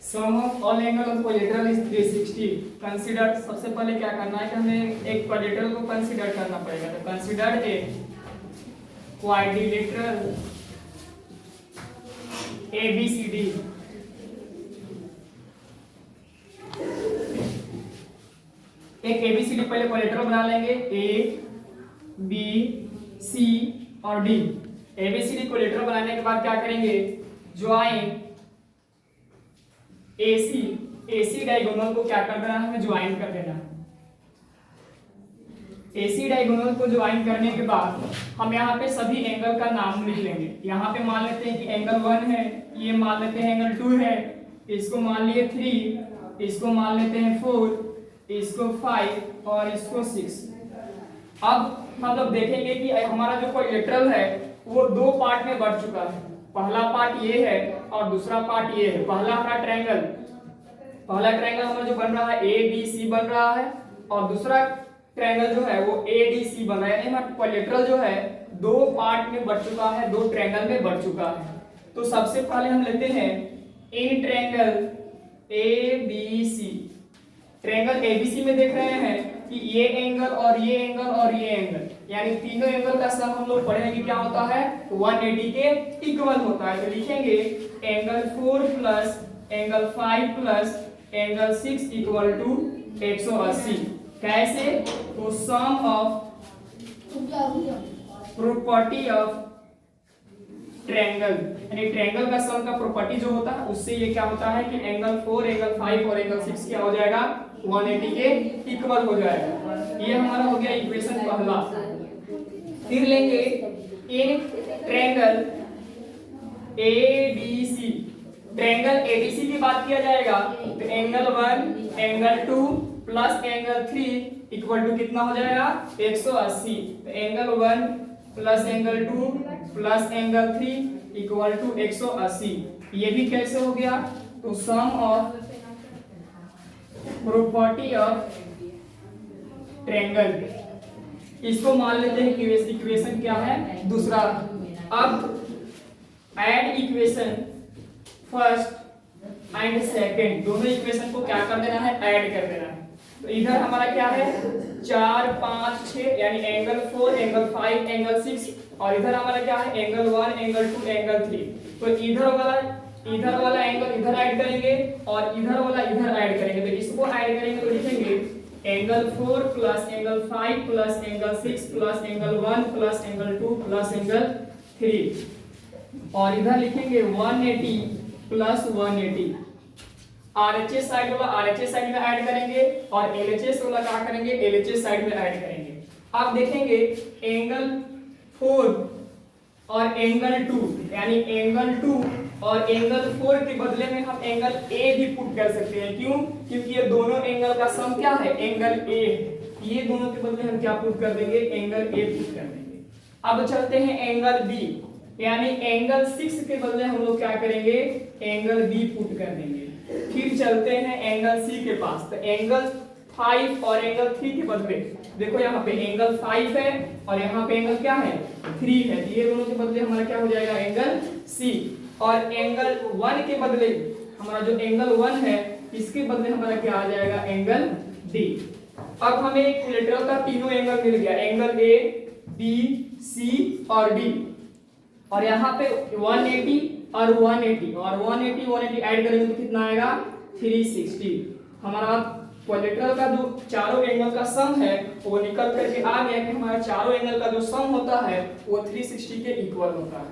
Some of all angle of quadrilateral is 360। Consider, सबसे पहले क्या करना है कि हमें एक क्वाड्रिलेटरल को कंसीडर करना पड़ेगा। तो कंसीडर ए क्वाड्रिलेटरल ABCD। एक ABCD पहले क्वाड्रिलेटरल बना लेंगे, ABC और D। ABCD क्वाड्रिलेटरल बनाने के बाद क्या करेंगे, ज्वाइन AC डायगोनल को क्या कर देना है, हमें ज्वाइन कर देना है। AC डायगोनल को ज्वाइन करने के बाद हम यहाँ पे सभी एंगल का नाम लिख लेंगे। यहाँ पे मान लेते हैं कि एंगल 1 है, ये मान लेते हैं एंगल 2 है, इसको मान लिए 3, इसको मान लेते हैं 4, इसको 5 और इसको 6। अब हम लोग देखेंगे कि हमारा जो क्वाड्रिलेटरल है वो दो पार्ट में बढ़ चुका है। पहला पार्ट ये है और दूसरा पार्ट ये है। पहला ट्रायंगल हमारा जो बन रहा है ABC बन रहा है, और दूसरा ट्रायंगल जो है वो ADC बन रहा है। यानी हमारा क्वाड्रिलेटरल जो है दो पार्ट में बढ़ चुका है, दो ट्रायंगल में बढ़ चुका है। तो सबसे पहले हम लेते हैं इन ट्रायंगल ABC। ट्रायंगल ABC में देख रहे हैं कि ये एंगल और ये एंगल और ये एंगल, यानी तीनों एंगल का सम हम लोग पढ़ेंगे क्या होता है, 180 के इक्वल होता है। तो लिखेंगे angle 4 plus angle 5 plus angle 6 equal to 180। कैसे, तो sum of property of triangle, यानी ट्रायंगल का सम का प्रॉपर्टी जो होता है उससे ये क्या होता है कि एंगल 4 एंगल 5 और एंगल 6 क्या हो जाएगा, 180 के इक्वल हो जाएगा। ये हमारा हो गया इक्वेशन पहला। फिर लेंगे in triangle ABC। Triangle ABC की बात किया जाएगा तो angle 1 angle 2 plus angle 3 equal to कितना हो जाएगा, 180। तो angle 1 plus angle 2 plus angle 3 equal to 180। ये भी कैसे हो गया, तो sum of property of triangle, इसको मान लेते हैं कि इक्वेशन क्या है, दूसरा। अब add equation first and second, दोनों इक्वेशन को क्या कर देना है, ऐड कर देना है। तो इधर हमारा क्या है 4 5 6, यानी एंगल 4 एंगल 5 एंगल 6, और इधर हमारा क्या है एंगल 1 एंगल 2 एंगल 3। तो इधर वाला एंगल इधर ऐड करेंगे और इधर वाला इधर ऐड करेंगे। तो इसको ऐड करेंगे तो लिखेंगे angle 4 plus angle 5 plus angle 6 plus angle 1 plus angle 2 plus angle 3, और इधर लिखेंगे 180 प्लस 180। RHS साइड वाला RHS साइड में ऐड करेंगे और LHS वाला क्या करेंगे, LHS साइड में ऐड करेंगे। अब देखेंगे एंगल 4 और एंगल 2, यानी एंगल 2 और एंगल 4 के बदले में हम एंगल A भी पुट कर सकते हैं। क्यों, क्योंकि ये दोनों एंगल का सम क्या है, एंगल A। ये दोनों के बदले हम क्या पुट कर देंगे, एंगल A पुट कर देंगे। अब चलते हैं एंगल B, यानी एंगल 6 के बदले हम लोग क्या करेंगे, एंगल B पुट कर देंगे। फिर चलते हैं एंगल C के पास। तो एंगल 5 और एंगल 3 के बदले देखो यहाँ पे एंगल 5 है और यहाँ पे एंगल क्या है, 3 है। ये दोनों के बदले हमारा क्या हो जाएगा, एंगल C। और एंगल 1 के बदले हमारा जो एंगल 1 है इसके बदले हमारा क्या आ जाएगा, एंगल D। अब हमें क्वाड्रिलेटरल का तीनों एंगल मिल गया, एंगल A B C और D। और यहाँ पे 180 और 180 और 180 ऐड करेंगे तो कितना आएगा, 360। हमारा क्वाड्रिलेटरल का जो चारों एंगल का सम है वो निकल करके आ गया कि हमारा चारों एंगल का जो सम होता है वो 360 के इक्वल होता है।